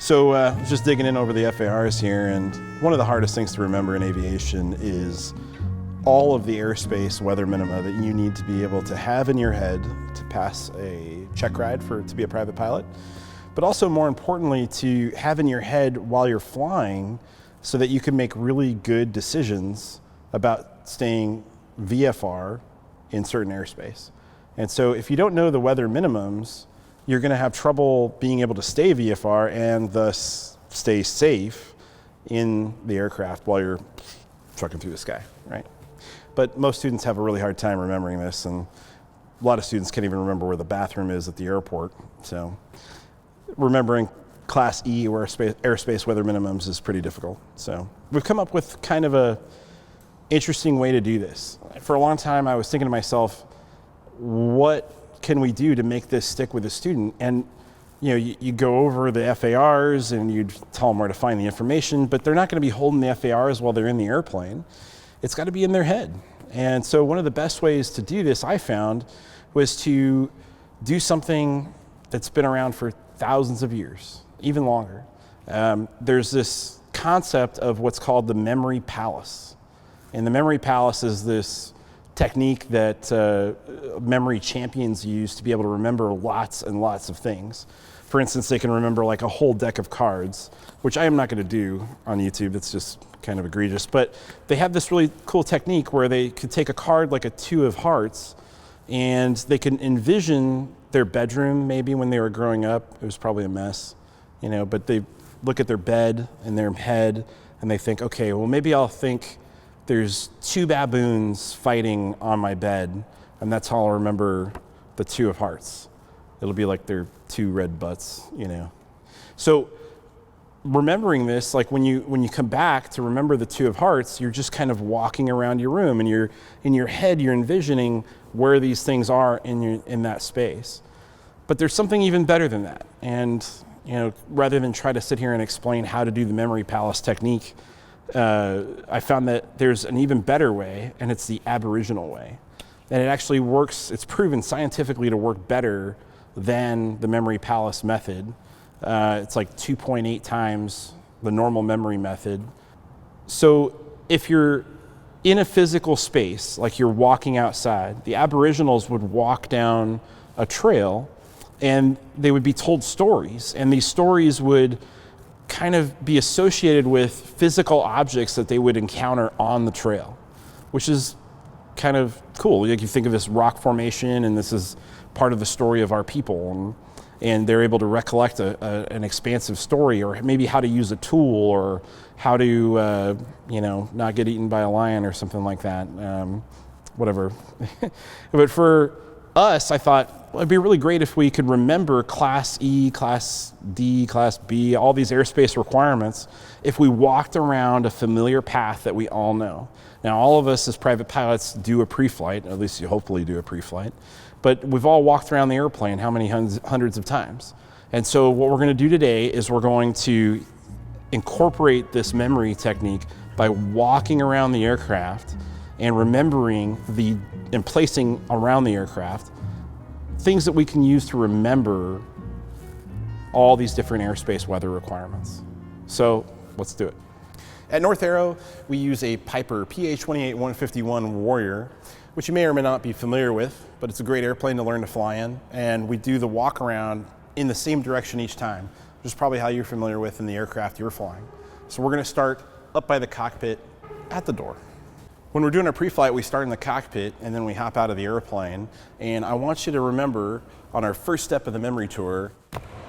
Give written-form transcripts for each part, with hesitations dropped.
So just digging in over the FARs here, and one of the hardest things to remember in aviation is all of the airspace weather minima that you need to be able to have in your head to pass a check ride to be a private pilot, but also more importantly to have in your head while you're flying so that you can make really good decisions about staying VFR in certain airspace. And so if you don't know the weather minimums, you're going to have trouble being able to stay VFR and thus stay safe in the aircraft while you're trucking through the sky, right? But most students have a really hard time remembering this, and a lot of students can't even remember where the bathroom is at the airport. So remembering Class E or airspace weather minimums is pretty difficult. So we've come up with kind of a interesting way to do this. For a long time, I was thinking to myself, what can we do to make this stick with a student? And you go over the FARs and you tell them where to find the information, but they're not going to be holding the FARs while they're in the airplane. It's got to be in their head. And so one of the best ways to do this, I found, was to do something that's been around for thousands of years, even longer. There's this concept of what's called the memory palace. And the memory palace is this technique that memory champions use to be able to remember lots and lots of things. For instance, they can remember like a whole deck of cards, which I am not going to do on YouTube. It's just kind of egregious. But they have this really cool technique where they could take a card like a 2 of hearts, and they can envision their bedroom maybe when they were growing up. It was probably a mess, but they look at their bed in their head and they think, okay, well, maybe I'll think there's 2 baboons fighting on my bed, and that's how I'll remember the 2 of hearts. It'll be like their 2 red butts, So remembering this, like when you come back to remember the 2 of hearts, you're just kind of walking around your room, and you're in your head, you're envisioning where these things are in that space. But there's something even better than that. And rather than try to sit here and explain how to do the memory palace technique, I found that there's an even better way, and it's the Aboriginal way. And it actually works, it's proven scientifically to work better than the memory palace method. It's like 2.8 times the normal memory method. So if you're in a physical space, like you're walking outside, the Aboriginals would walk down a trail and they would be told stories, and these stories would kind of be associated with physical objects that they would encounter on the trail, which is kind of cool. Like you think of this rock formation, and this is part of the story of our people, and they're able to recollect an expansive story, or maybe how to use a tool, or how to not get eaten by a lion or something like that, whatever. But for us, I thought, well, it'd be really great if we could remember Class E, Class D, Class B, all these airspace requirements, if we walked around a familiar path that we all know. Now, all of us as private pilots do a pre-flight, at least you hopefully do a pre-flight, but we've all walked around the airplane how many hundreds of times? And so what we're going to do today is we're going to incorporate this memory technique by walking around the aircraft and remembering and placing around the aircraft things that we can use to remember all these different airspace weather requirements. So let's do it. At North Aero, we use a Piper PA-28-151 Warrior, which you may or may not be familiar with, but it's a great airplane to learn to fly in. And we do the walk around in the same direction each time, which is probably how you're familiar with in the aircraft you're flying. So we're going to start up by the cockpit at the door. When we're doing a pre-flight, we start in the cockpit and then we hop out of the airplane. And I want you to remember on our first step of the memory tour,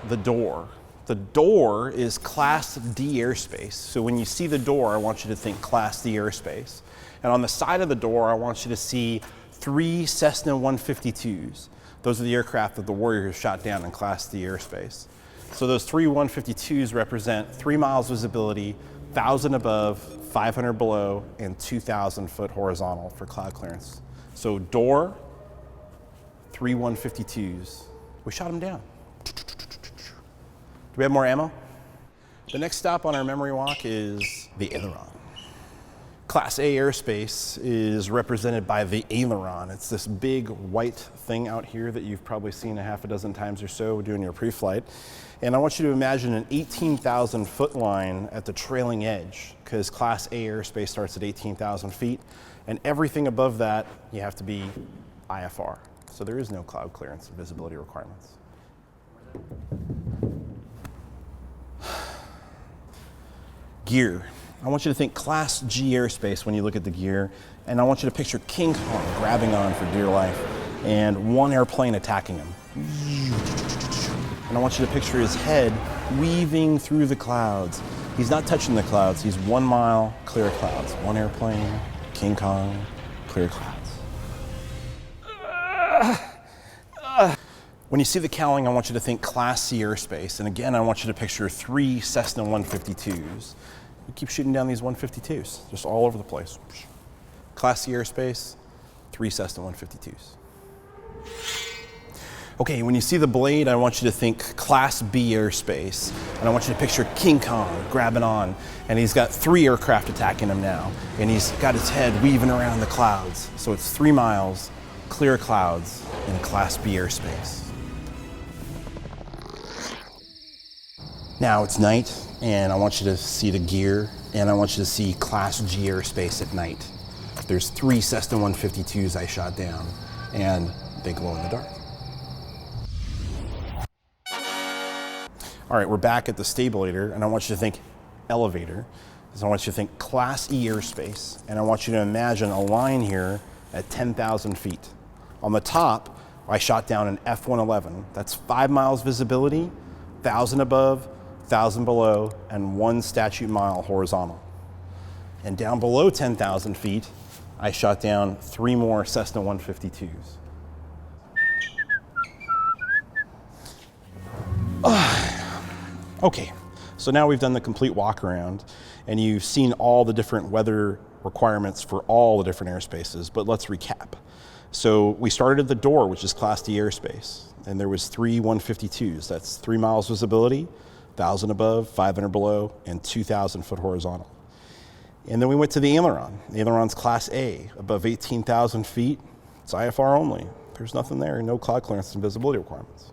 the door. The door is Class D airspace. So when you see the door, I want you to think Class D airspace. And on the side of the door, I want you to see 3 Cessna 152s. Those are the aircraft that the Warrior has shot down in Class D airspace. So those 3 152s represent 3 miles visibility, 1,000 above, 500 below, and 2,000 foot horizontal for cloud clearance. So door, 3 152s. We shot them down. Do we have more ammo? The next stop on our memory walk is the aileron. Class A airspace is represented by the aileron. It's this big white thing out here that you've probably seen a half a dozen times or so doing your pre-flight. And I want you to imagine an 18,000 foot line at the trailing edge, because Class A airspace starts at 18,000 feet, and everything above that, you have to be IFR. So there is no cloud clearance and visibility requirements. Gear. I want you to think Class G airspace when you look at the gear, and I want you to picture King Kong grabbing on for dear life and one airplane attacking him. And I want you to picture his head weaving through the clouds. He's not touching the clouds, he's 1 mile clear clouds. One airplane, King Kong, clear clouds. When you see the cowling, I want you to think Class C airspace, and again, I want you to picture 3 Cessna 152s. We keep shooting down these 152s, just all over the place. Class C airspace, 3 Cessna 152s. Okay, when you see the blade, I want you to think Class B airspace, and I want you to picture King Kong grabbing on, and he's got 3 aircraft attacking him now, and he's got his head weaving around the clouds. So it's 3 miles, clear clouds in Class B airspace. Now it's night, and I want you to see the gear, and I want you to see Class G airspace at night. There's 3 Cessna 152s I shot down, and they glow in the dark. All right, we're back at the stabilator, and I want you to think elevator. So I want you to think Class E airspace, and I want you to imagine a line here at 10,000 feet. On the top, I shot down an F-111. That's 5 miles visibility, 1,000 above, 1,000 below, and 1 statute mile horizontal. And down below 10,000 feet, I shot down 3 more Cessna 152s. Okay, so now we've done the complete walk around, and you've seen all the different weather requirements for all the different airspaces, but let's recap. So we started at the door, which is Class D airspace, and there was 3 152s. That's 3 miles visibility, 1,000 above, 500 below, and 2,000 foot horizontal. And then we went to the aileron. The aileron's Class A, above 18,000 feet. It's IFR only. There's nothing there, no cloud clearance and visibility requirements.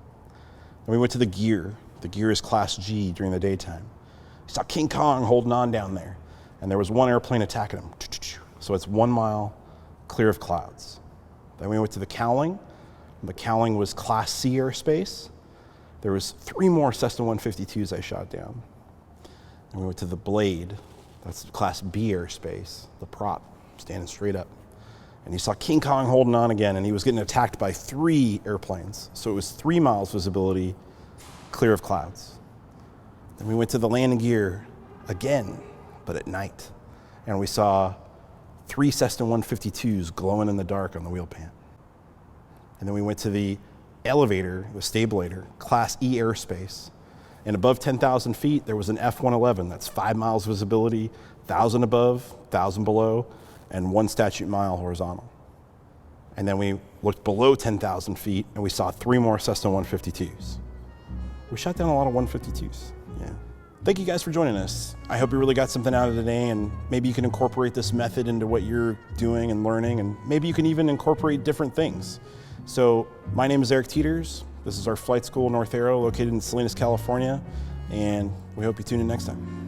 Then we went to the gear. The gear is Class G during the daytime. You saw King Kong holding on down there, and there was 1 airplane attacking him. So it's 1 mile clear of clouds. Then we went to the cowling. The cowling was Class C airspace. There was 3 more Cessna 152s I shot down. And we went to the blade. That's Class B airspace, the prop, standing straight up. And you saw King Kong holding on again, and he was getting attacked by 3 airplanes. So it was 3 miles visibility, clear of clouds. Then we went to the landing gear again, but at night. And we saw 3 Cessna 152s glowing in the dark on the wheel pan. And then we went to the elevator, the stabilator, Class E airspace. And above 10,000 feet, there was an F-111. That's 5 miles visibility, 1,000 above, 1,000 below, and 1 statute mile horizontal. And then we looked below 10,000 feet, and we saw 3 more Cessna 152s. We shot down a lot of 152s, yeah. Thank you guys for joining us. I hope you really got something out of today, and maybe you can incorporate this method into what you're doing and learning, and maybe you can even incorporate different things. So my name is Eric Teeters. This is our flight school, North Aero, located in Salinas, California, and we hope you tune in next time.